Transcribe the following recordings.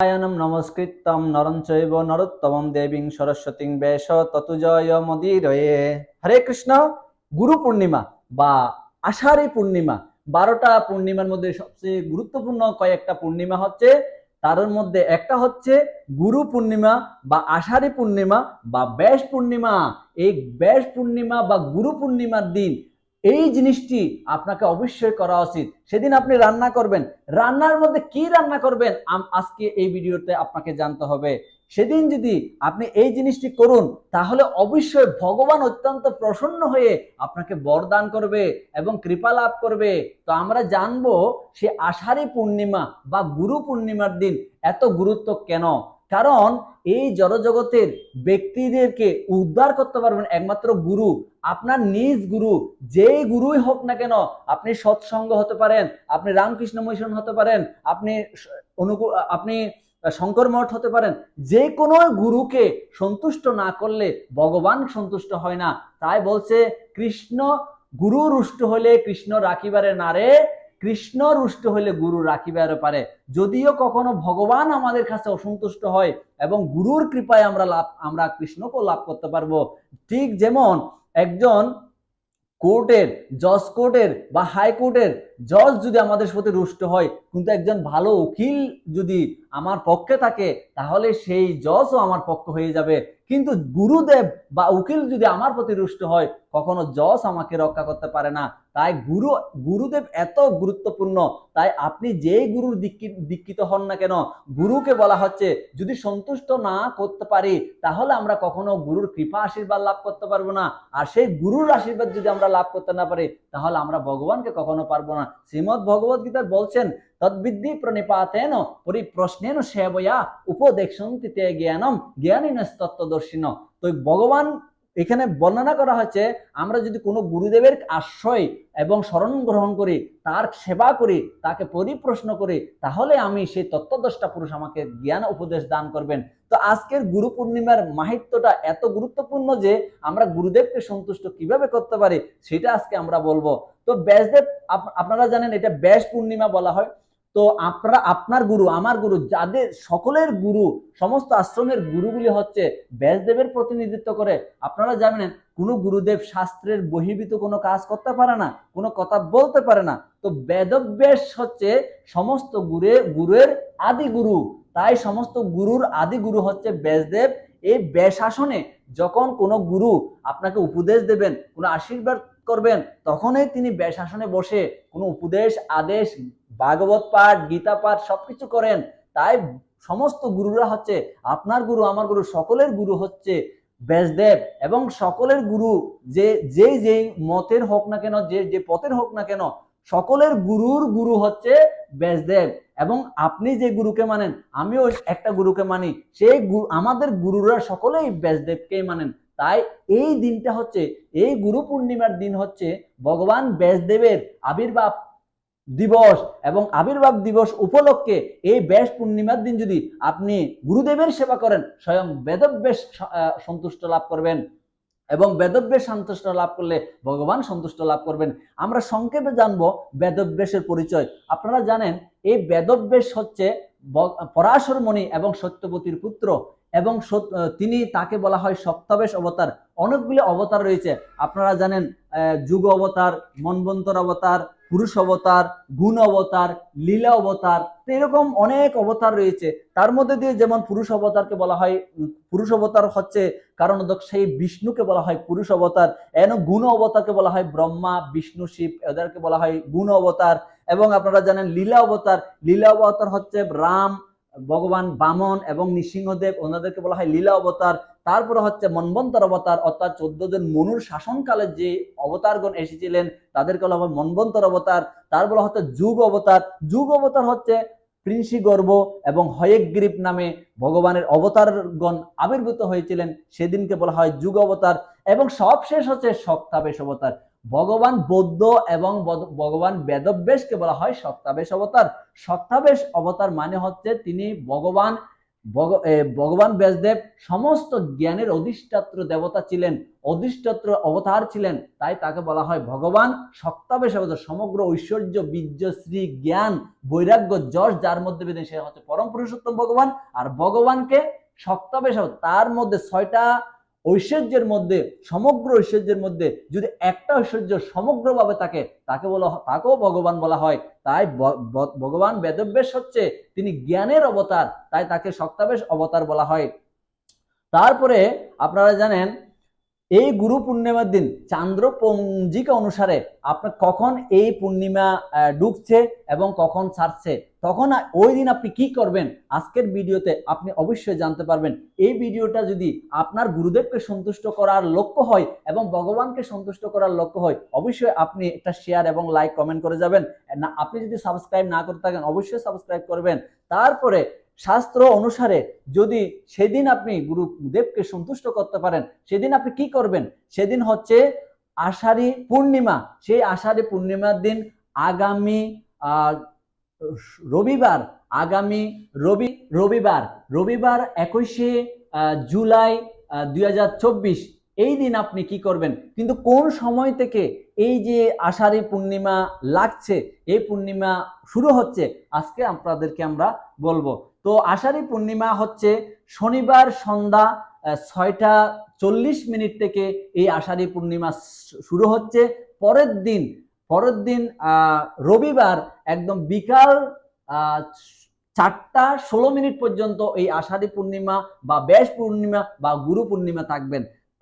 নারায়ণং নমস্কৃত্যং নরং চৈব নরোত্তমং দেবীং সরস্বতীং ব্যাস ততো জয়মুদীরয়ে। হরে কৃষ্ণ। গুরু পূর্ণিমা বা আষাঢ়ী পূর্ণিমা, 12টা পূর্ণিমার মধ্যে সবচেয়ে গুরুত্বপূর্ণ কয়েকটা পূর্ণিমা হচ্ছে, তার মধ্যে একটা হচ্ছে গুরু পূর্ণিমা বা আষাঢ়ী পূর্ণিমা বা ব্যাস পূর্ণিমা। এই ব্যাস পূর্ণিমা বা গুরু পূর্ণিমার দিন এই জিনিসটি আপনাকে অবশ্যই করা উচিত। সেদিন আপনি রান্না করবেন, রান্নার মধ্যে কি রান্না করবেন আজকে এই ভিডিওতে আপনাকে জানতে হবে। সেদিন যদি আপনি এই জিনিসটি করুন তাহলে অবশ্যই ভগবান অত্যন্ত প্রসন্ন হয়ে আপনাকে বরদান করবে এবং কৃপা লাভ করবে। তো আমরা জানবো সে আষাঢ়ী পূর্ণিমা বা গুরু পূর্ণিমার দিন এত গুরুত্ব কেন। কারণ এই জড়জগতের ব্যক্তিদেরকে উদ্ধার করতে পারবেন একমাত্র গুরু, আপনার নিজ গুরু। যেই গুরুই হোক না কেন, আপনি সৎসঙ্গ হতে পারেন, আপনি রামকৃষ্ণ মিশন হতে পারেন, আপনি আপনি শঙ্কর মঠ হতে পারেন, যে কোনো গুরুকে সন্তুষ্ট না করলে ভগবান সন্তুষ্ট হয় না। তাই বলছে কৃষ্ণ গুরু রুষ্ট হলে কৃষ্ণ রাখিবারে নারে, কৃষ্ণ রুষ্ট হলে গুরু রাখিবারে পারে। যদিও কখনো ভগবান আমাদের কাছে অসন্তুষ্ট হয় এবং গুরুর কৃপায় আমরা কৃষ্ণকে লাভ করতে পারবো। ঠিক যেমন একজন কোর্টের জজ, কোর্টের বা হাইকোর্টের জজ যদি আমাদের প্রতি রুষ্ট হয়, কিন্তু একজন ভালো উকিল যদি আমার পক্ষে থাকে তাহলে সেই জজও আমার পক্ষ হয়ে যাবে। কিন্তু গুরুদেব বা উকিল যদি আমার প্রতি রুষ্ট হয়, কখনো জজ আমাকে রক্ষা করতে পারে না। তাই গুরুদেব এত গুরুত্বপূর্ণ। তাই আপনি যেই গুরুর দীক্ষিত হন না কেন, গুরুকে বলা হচ্ছে যদি সন্তুষ্ট না করতে পারি তাহলে আমরা কখনো গুরুর কৃপা আশীর্বাদ লাভ করতে পারবো না। আর সেই গুরুর আশীর্বাদ যদি আমরা লাভ করতে না পারি তাহলে আমরা ভগবানকে কখনো পারবো না। শ্রীমদ্ ভগবত গীতার বলছেন তদ্বিদ্ধি প্রণিপাতেন পরিপ্রশ্নেন সেবয়া উপদেক্ষন্তি তে জ্ঞানম জ্ঞানিনস্তত্ত্বদর্শিন। তো ভগবান এখানে বর্ণনা করা হচ্ছে আমরা যদি কোনো গুরুদেবের আশ্রয় এবং শরণ গ্রহণ করি, তার সেবা করি, তাকে পরিপ্রশ্ন করি, তাহলে আমি সেই তত্ত্বদ্রষ্টা পুরুষ আমাকে জ্ঞান উপদেশ দান করবেন। তো আজকের গুরু পূর্ণিমার মাহাত্ম্যটা এত গুরুত্বপূর্ণ যে আমরা গুরুদেবকে সন্তুষ্ট কিভাবে করতে পারি সেটা আজকে আমরা বলবো। তো ব্যাসদেব, আপনারা জানেন এটা ব্যাস পূর্ণিমা বলা হয়। তো আপনার গুরু, আমার গুরু, যাদের সকলের গুরু, সমস্ত আশ্রমের গুরুগুলি হচ্ছে ব্যাসদেবের প্রতিনিধিত্ব করে। আপনারা জানেন কোনো গুরুদেব শাস্ত্রের বহির্ভূত কোনো কাজ করতে পারে না, কোনো কথা বলতে পারে না। তো বেদব্যাস হচ্ছে সমস্ত গুরুর আদি গুরু। তাই সমস্ত গুরুর আদি গুরু হচ্ছে ব্যাসদেব। এই ব্যাসাসনে যখন কোনো গুরু আপনাকে উপদেশ দেবেন, কোনো আশীর্বাদ করবেন, তখনই তিনি ব্যাসাসনে বসে কোনো উপদেশ, আদেশ, ভাগবত পাঠ, গীতা পাঠ সবকিছু করেন। তাই সমস্ত গুরুরা হচ্ছে আপনার গুরু, আমার গুরু, সকলের গুরু হচ্ছে ব্যাসদেব। এবং সকলের গুরু যে মতের হোক না কেন, যে পথের হোক না কেন, সকলের গুরুর গুরু হচ্ছে ব্যাসদেব। এবং আপনি যে গুরুকে মানেন, আমিও একটা গুরুকে মানি, সেই আমাদের গুরুরা সকলেই ব্যাসদেবকেই মানেন। তাই এই দিনটা হচ্ছে, এই গুরু পূর্ণিমার দিন হচ্ছে ভগবান ব্যাসদেবের আবির্ভাব দিবস। এবং আবির্ভাব দিবস উপলক্ষে এই ব্যাস পূর্ণিমার দিন যদি আপনি গুরুদেবের সেবা করেন, স্বয়ং বেদব্যাস সন্তুষ্ট লাভ করবেন এবং বেদব্যাস সন্তুষ্ট লাভ করলে ভগবান সন্তুষ্ট লাভ করবেন। আমরা সংক্ষেপে জানবো বেদব্যাসের পরিচয়। আপনারা জানেন এই বেদব্যাস হচ্ছে পরাশর মুনি এবং সত্যবতীর পুত্র, এবং তিনি, তাকে বলা হয় সপ্তাবেশ অবতার। অনেকগুলি অবতার রয়েছে। আপনারা জানেন যুগ অবতার, মন্বন্তর অবতার, পুরুষ অবতার, গুণ অবতার, লীলা অবতার, তো এরকম অনেক অবতার রয়েছে। তার মধ্যে দিয়ে যেমন পুরুষ অবতারকে বলা হয়, পুরুষ অবতার হচ্ছে কারণ সেই বিষ্ণুকে বলা হয় পুরুষ অবতার। এন গুণ অবতারকে বলা হয় ব্রহ্মা, বিষ্ণু, শিব, এদেরকে বলা হয় গুণ অবতার। এবং আপনারা জানেন লীলা অবতার, লীলা অবতার হচ্ছে রাম, ভগবান বামন এবং নৃসিংহদেব, ওনাদেরকে বলা হয় লীলা অবতার। তারপরে হচ্ছে মন্বন্তর অবতার, অর্থাৎ 14 জন মনুর শাসনকালে যে অবতারগণ এসেছিলেন তাদেরকে বলা হয় মন্বন্তর অবতার। তারপরে হচ্ছে যুগ অবতার। যুগ অবতার হচ্ছে প্রিন্সি গর্ভ এবং হয়গ্রীব নামে ভগবানের অবতারগণ আবির্ভূত হয়েছিলেন, সেদিনকে বলা হয় যুগ অবতার। এবং সবশেষ হচ্ছে সপ্তাবেশ অবতার। ভগবান বৌদ্ধ এবং ভগবান বেদব্যাসকে বলা হয় সপ্তাবেশ অবতার। সপ্তাবেশ অবতার মানে হচ্ছে তিনি ভগবান ভগবান ব্যাসদেব সমস্ত জ্ঞানের অধিষ্ঠাত্র দেবতা ছিলেন, অধিষ্ঠাত্র অবতার ছিলেন, তাই তাকে বলা হয় ভগবান সত্তাবেশ অবতার। সমগ্র ঐশ্বর্য, বীর্য, শ্রী, জ্ঞান, বৈরাগ্য, যশ যার মধ্যে বিদ্যমান সে হচ্ছে পরম পুরুষোত্তম ভগবান। আর ভগবানকে সত্তাবেশ তার মধ্যে 6টা ঐশ্বর্যের মধ্যে, সমগ্র ঐশ্বর্যের মধ্যে যদি একটা ঐশ্বর্য সমগ্রভাবে তাকেও ভগবান বলা হয়। তাই ভগবান বেদব্যাস হচ্ছে তিনি জ্ঞানের অবতার, তাই তাকে সত্তাবেশ অবতার বলা হয়। তারপরে আপনারা জানেন এই গুরু পূর্ণিমার দিন চান্দ্র পঞ্জিকা অনুসারে আপনার কখন এই পূর্ণিমা ঢুকছে এবং কখন ছাড়ছে, তখন ওই দিন আপনি কি করবেন আজকের ভিডিওতে আপনি অবশ্যই জানতে পারবেন। এই ভিডিওটা যদি আপনার গুরুদেবকে সন্তুষ্ট করার লক্ষ্য হয় এবং ভগবানকে সন্তুষ্ট করার লক্ষ্য হয়, অবশ্যই আপনি একটা শেয়ার এবং লাইক কমেন্ট করে যাবেন। না, আপনি যদি সাবস্ক্রাইব না করে থাকেন অবশ্যই সাবস্ক্রাইব করবেন। তারপরে শাস্ত্র অনুসারে যদি সেদিন আপনি গুরুদেবকে সন্তুষ্ট করতে পারেন, সেদিন আপনি কি করবেন, সেদিন হচ্ছে আষাঢ়ী পূর্ণিমা। সেই আষাঢ়ী পূর্ণিমার দিন আগামী রবিবার, রবিবার 21শে জুলাই 2024, এই দিন আপনি কি করবেন, কিন্তু কোন সময় থেকে এই যে আষাঢ়ী পূর্ণিমা লাগছে, এই পূর্ণিমা শুরু হচ্ছে, আজকে আপনাদেরকে আমরা বলবো। তো আষাঢ়ী পূর্ণিমা হচ্ছে শনিবার সন্ধ্যা 6টা 40 মিনিট থেকে এই আষাঢ়ী পূর্ণিমা শুরু হচ্ছে। পরের দিন রবিবার একদম বিকাল 4টা 16 মিনিট পর্যন্ত এই আষাঢ়ী পূর্ণিমা বা ব্যাস পূর্ণিমা বা গুরু পূর্ণিমা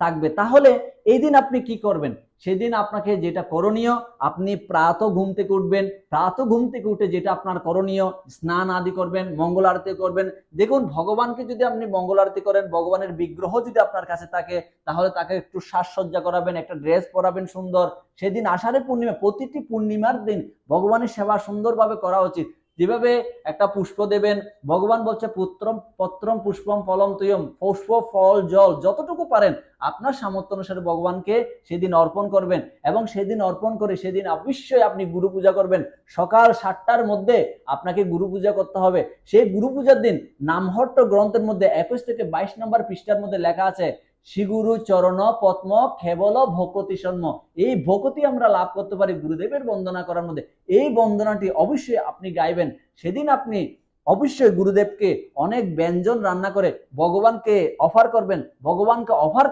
থাকবে। তাহলে এই দিন আপনি কি করবেন, সেদিন আপনাকে যেটা করণীয়, আপনি প্রাতঃ ঘুম থেকে উঠবেন, প্রাতঃ ঘুম থেকে উঠে যেটা আপনার করণীয়, স্নান আদি করবেন, মঙ্গল আরতি করবেন। দেখুন, ভগবানকে যদি আপনি মঙ্গল আরতি করেন, ভগবানের বিগ্রহ যদি আপনার কাছে থাকে, তাহলে তাকে একটু সাজসজ্জা করাবেন, একটা ড্রেস পরাবেন সুন্দর। সেদিন আষাঢ়ী পূর্ণিমা, প্রতিটি পূর্ণিমার দিন ভগবানের সেবা সুন্দরভাবে করা উচিত। যেভাবে একটা পুষ্প দেবেন, ভগবান বলছে পত্রম পুষ্পম ফলম তুয়ম, পুষ্প, ফল, জল যতটুকু পারেন আপনার সামর্থ্য অনুসারে ভগবানকে সেদিন অর্পণ করবেন। এবং সেদিন অর্পণ করে সেদিন অবশ্যই আপনি গুরু পূজা করবেন। সকাল 7টার মধ্যে আপনাকে গুরু পূজা করতে হবে। সেই গুরু পূজার দিন নামহট্ট গ্রন্থের মধ্যে 21 থেকে 22 নম্বর পৃষ্ঠার মধ্যে লেখা আছে, শ্রীগুরু চরণ পদ্ম কেবল ভকতি সন্ম। এই ভকতি আমরা লাভ করতে পারি গুরুদেবের বন্দনা করার মধ্যে। এই বন্দনাটি অবশ্যই আপনি গাইবেন। সেদিন আপনি অবশ্যই গুরুদেবকে অনেক ব্যঞ্জন রান্না করে ভগবানকে অফার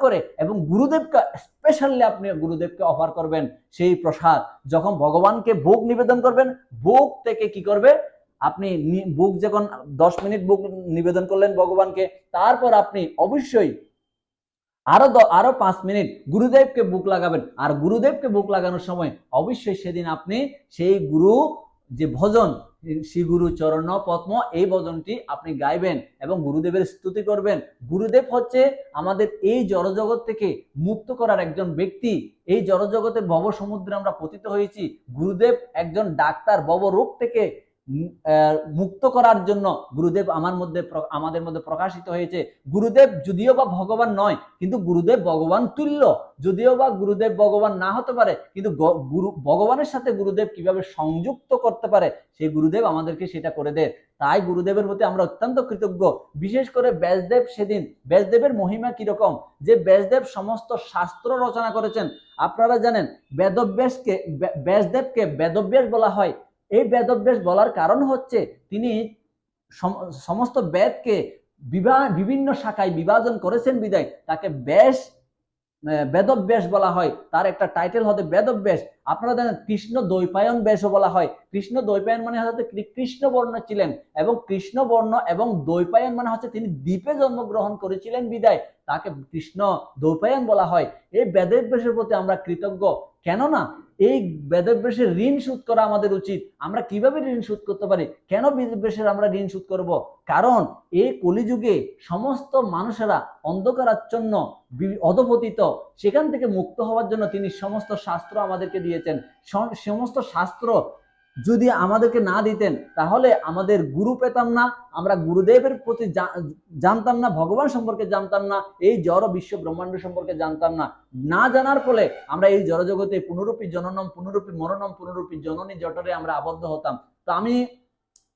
করে এবং গুরুদেবকে স্পেশালি আপনি গুরুদেবকে অফার করবেন সেই প্রসাদ। যখন ভগবানকে ভোগ নিবেদন করবেন, ভোগ থেকে কি করবে, আপনি ভোগ যখন 10 মিনিট ভোগ নিবেদন করলেন ভগবানকে, তারপর আপনি অবশ্যই আরো 5 মিনিট গুরুদেবকে বুক লাগাবেন। আর গুরুদেবকে বুক লাগানোর সময় অবশ্যই সেদিন আপনি সেই গুরু যে ভজন, শ্রী গুরু চরণ পদ্ম, এই ভজনটি আপনি গাইবেন এবং গুরুদেবের স্তুতি করবেন। গুরুদেব হচ্ছে আমাদের এই জড়জগৎ থেকে মুক্ত করার একজন ব্যক্তি। এই জড়জগতের ভব সমুদ্রে আমরা পতিত হয়েছি। গুরুদেব একজন ডাক্তার, ভব রোগ থেকে মুক্ত করার জন্য গুরুদেব আমাদের মধ্যে প্রকাশিত হয়েছে। গুরুদেব যদিও বা ভগবান নয়, কিন্তু গুরুদেব ভগবান তুল্য। যদিও বা গুরুদেব ভগবান না হতে পারে, কিন্তু ভগবানের সাথে গুরুদেব কিভাবে সংযুক্ত করতে পারে সেই গুরুদেব আমাদেরকে সেটা করে দেয়। তাই গুরুদেবের প্রতি আমরা অত্যন্ত কৃতজ্ঞ। বিশেষ করে ব্যাসদেব, সেদিন ব্যাসদেবের মহিমা কিরকম, যে ব্যাসদেব সমস্ত শাস্ত্র রচনা করেছেন। আপনারা জানেন ব্যাসদেবকে বেদব্যাস বলা হয়। এই বেদব্যাস বলার কারণ হচ্ছে তিনি সমস্ত বেদকে বিভিন্ন শাখায় বিভাজন করেছেন বিদায় তাকে বেদব্যাস বলা হয়। তার একটা টাইটেল হতে বেদব্যাস। আপনারা জানেন কৃষ্ণ দ্বৈপায়ন ব্যাসও বলা হয়। কৃষ্ণ দ্বৈপায়ন মানে হচ্ছে কৃষ্ণ বর্ণ ছিলেন, এবং কৃষ্ণ বর্ণ এবং দ্বৈপায়ন মানে হচ্ছে তিনি দ্বীপে জন্মগ্রহণ করেছিলেন বিদায় তাকে কৃষ্ণ দ্বৈপায়ন বলা হয়। এই বেদব্যাসের প্রতি আমরা কৃতজ্ঞ, কেননা এই বেদব্যাসের ঋণ শোধ করা আমাদের উচিত। আমরা কিভাবে ঋণ শোধ করতে পারি, কেন বেদব্যাসের আমরা ঋণ শোধ করব? কারণ এই কলিযুগে সমস্ত মানুষেরা অন্ধকারাচ্ছন্ন অধপতিত, সেখান থেকে মুক্ত হওয়ার জন্য তিনি সমস্ত শাস্ত্র আমাদেরকে দিয়েছেন। সমস্ত শাস্ত্র যদি আমাদেরকে না দিতেন তাহলে আমাদের গুরু পেতাম না, আমরা গুরুদেবের প্রতি জানতাম না, ভগবান সম্পর্কে জানতাম না, এই জড় বিশ্ব ব্রহ্মাণ্ড সম্পর্কে জানতাম না। না জানার ফলে আমরা এই জড় জগতে পুনরূপী জননম পুনরূপী মরণম পুনরূপী জননী জঠরে আমরা আবদ্ধ হতাম। তো আমি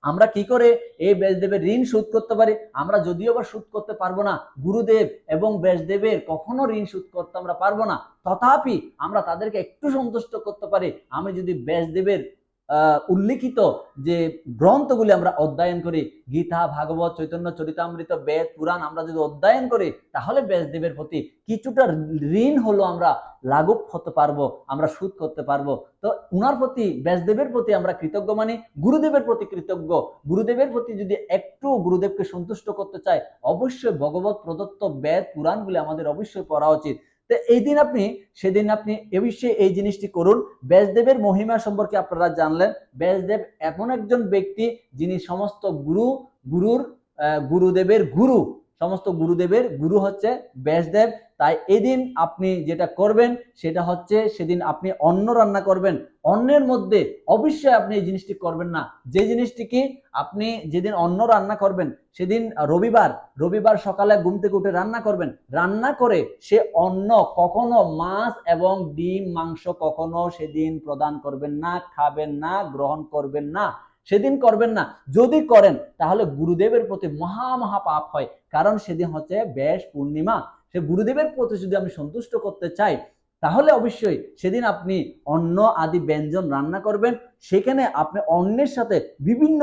আমরা কি করে এই ব্যাসদেবের ঋণ শোধ করতে পারি? আমরা যদিও বা শোধ করতে পারবো না, গুরুদেব এবং ব্যাসদেবের কখনো ঋণ শোধ করতে আমরা পারবো না, তথাপি আমরা তাদেরকে একটু সন্তুষ্ট করতে পারি। আমি যদি ব্যাসদেবের উল্লিখিত যে গ্রন্থগুলি আমরা অধ্যয়ন করি, গীতা, ভাগবত, চৈতন্য চরিতামৃত, বেদ, পুরাণ আমরা যদি অধ্যয়ন করি, তাহলে ব্যাসদেবের প্রতি কিছুটা ঋণ হলো আমরা লাঘব হতে পারবো, আমরা শোধ করতে পারবো। তো উনার প্রতি, ব্যাসদেবের প্রতি আমরা কৃতজ্ঞ মানি, গুরুদেবের প্রতি কৃতজ্ঞ। গুরুদেবের প্রতি যদি একটু গুরুদেবকে সন্তুষ্ট করতে চাই, অবশ্যই ভগবত প্রদত্ত বেদ পুরাণগুলি আমাদের অবশ্যই পড়া উচিত। তো এই দিন আপনি, সেদিন আপনি অবশ্যই এই জিনিসটি করুন। ব্যাসদেবের মহিমা সম্পর্কে আপনারা জানলেন। ব্যাসদেব এমন একজন ব্যক্তি যিনি সমস্ত গুরুদেবের গুরু, সমস্ত গুরুদেবের গুরু হচ্ছে ব্যাসদেব। তাই এদিন আপনি যেটা করবেন সেটা হচ্ছে, সেদিন আপনি অন্ন রান্না করবেন। অন্নের মধ্যে অবশ্যই আপনি এই জিনিসটি করবেন না, যে জিনিসটি কি, আপনি যেদিন অন্ন রান্না করবেন সেদিন রবিবার সকালে ঘুম থেকে উঠে রান্না করবেন। রান্না করে সে অন্ন কখনো মাছ এবং ডিম, মাংস কখনো সেদিন প্রদান করবেন না, খাবেন না, গ্রহণ করবেন না, সেদিন করবেন না। যদি করেন তাহলে গুরুদেবের প্রতি মহা পাপ হয়, কারণ সেদিন হচ্ছে ব্যাস পূর্ণিমা। সে গুরুদেবের প্রতি যদি আমি সন্তুষ্ট করতে চাই, তাহলে অবশ্যই সেদিন আপনি অন্ন আদি ব্যঞ্জন রান্না করবেন। সেখানে আপনি অন্নের সাথে বিভিন্ন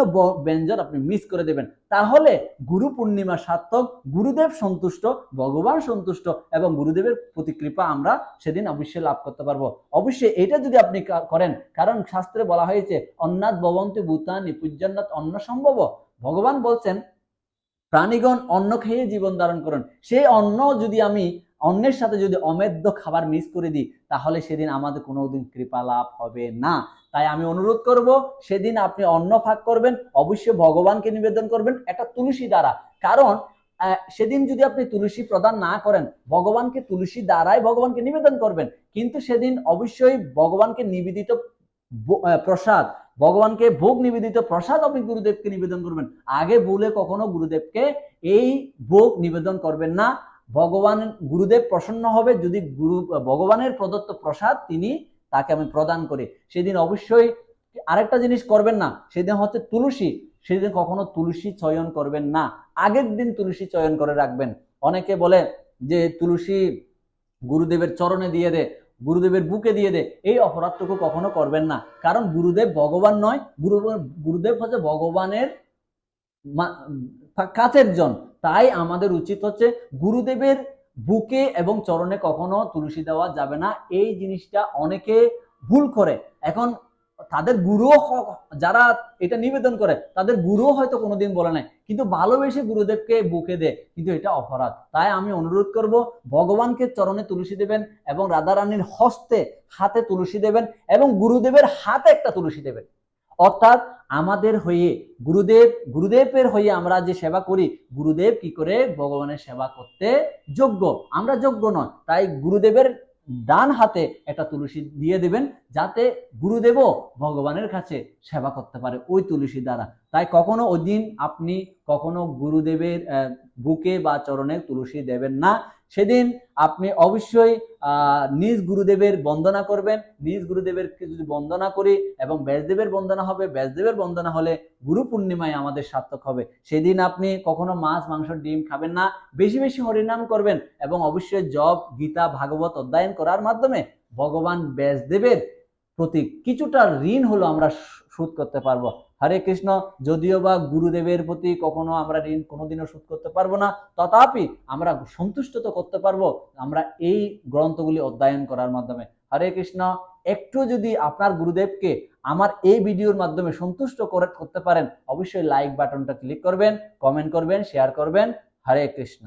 ব্যঞ্জন আপনি মিক্স করে দেবেন। তাহলে গুরু পূর্ণিমা সার্থক, গুরুদেব সন্তুষ্ট, ভগবান সন্তুষ্ট এবং গুরুদেবের প্রতি কৃপা আমরা সেদিন অবশ্যই লাভ করতে পারবো। অবশ্যই এটা যদি আপনি করেন, কারণ শাস্ত্রে বলা হয়েছে অন্নাৎ ভবন্তি ভূতানি পূজ্যান্নাৎ অন্ন সম্ভব। ভগবান বলছেন প্রাণীগণ অন্ন খেয়ে জীবন ধারণ করেন। সেই অন্ন যদি আমি অন্নের সাথে যদি অমেদ্য খাবার মিক্স করে দিই, তাহলে সেদিন আমাদের কোনোদিন কৃপা লাভ হবে না। তাই আমি অনুরোধ করব, সেদিন আপনি অন্ন ভাগ করবেন, অবশ্যই ভগবানকে নিবেদন করবেন একটা তুলসী দ্বারা। কারণ সেদিন যদি আপনি তুলসী প্রদান না করেন, ভগবানকে তুলসী দ্বারাই ভগবানকে নিবেদন করবেন, কিন্তু সেদিন অবশ্যই ভগবানকে নিবেদিত প্রসাদ, ভগবানকে ভোগ নিবেদিত প্রসাদ আপনি গুরুদেবকে নিবেদন করবেন। আগে বলে কখনো গুরুদেবকে এই ভোগ নিবেদন করবেন না। গুরুদেব প্রসন্ন হবে যদি ভগবানের প্রদত্ত প্রসাদ তাকে আমি প্রদান করি। সেদিন অবশ্যই আরেকটা জিনিস করবেন না, সেদিন হচ্ছে তুলসী, সেদিন কখনো তুলসী চয়ন করবেন না। আগের দিন তুলসী চয়ন করে রাখবেন। অনেকে বলে যে তুলসী গুরুদেবের চরণে দিয়ে দে, গুরুদেবের বুকে দিয়ে দে, এই অপরাধটুকু কখনো করবেন না। কারণ গুরুদেব ভগবান নয়, গুরুদেব হচ্ছে ভগবানের কাছের জন। তাই আমাদের উচিত হচ্ছে গুরুদেবের বুকে এবং চরণে কখনো তুলসী দেওয়া যাবে না। এই জিনিসটা অনেকে ভুল করে। এখন তাদের গুরু, যারা এটা নিবেদন করে তাদের গুরু হয়তো কোনোদিন বলে নাই, কিন্তু ভালোবেসে গুরুদেবকে বুকে দেয়, কিন্তু এটা অপরাধ। তাই আমি অনুরোধ করব, ভগবানকে চরণে তুলসী দেবেন এবং রাধারানীর হাতে তুলসী দেবেন এবং গুরুদেবের হাতে একটা তুলসী দেবেন। অর্থাৎ আমাদের হয়ে গুরুদেবের হয়ে আমরা যে সেবা করি, গুরুদেব কি করে ভগবানের সেবা করতে যোগ্য, আমরা যোগ্য নয়। তাই গুরুদেবের ডান হাতে একটা তুলসী দিয়ে দেবেন, যাতে গুরুদেবও ভগবানের কাছে সেবা করতে পারে ওই তুলসী দ্বারা। তাই কখনো ওই দিন আপনি কখনো গুরুদেবের বুকে বা চরণে তুলসী দেবেন না। সেদিন আপনি অবশ্যই নিজ গুরুদেবের বন্দনা করবেন। নিজ গুরুদেবেরকে যদি বন্দনা করি এবং ব্যাসদেবের বন্দনা হবে, ব্যাসদেবের বন্দনা হলে গুরু পূর্ণিমায় আমাদের সার্থক হবে। সেদিন আপনি কখনো মাছ, মাংস, ডিম খাবেন না। বেশি বেশি হরিনাম করবেন এবং অবশ্যই জপ, গীতা, ভাগবত অধ্যয়ন করার মাধ্যমে ভগবান ব্যাসদেবের প্রতি কিছুটা ঋণ হলো আমরা শোধ করতে পারবো। হরে কৃষ্ণ। যদিও বা গুরুদেবের প্রতি কখনো আমরা ঋণ কোনোদিনও শোধ করতে পারবো না, তথাপি আমরা সন্তুষ্ট তো করতে পারবো আমরা এই গ্রন্থগুলি অধ্যয়ন করার মাধ্যমে। হরে কৃষ্ণ। একটু যদি আপনার গুরুদেবকে আমার এই ভিডিওর মাধ্যমে সন্তুষ্ট করতে পারেন, অবশ্যই লাইক বাটনটা ক্লিক করবেন, কমেন্ট করবেন, শেয়ার করবেন। হরে কৃষ্ণ।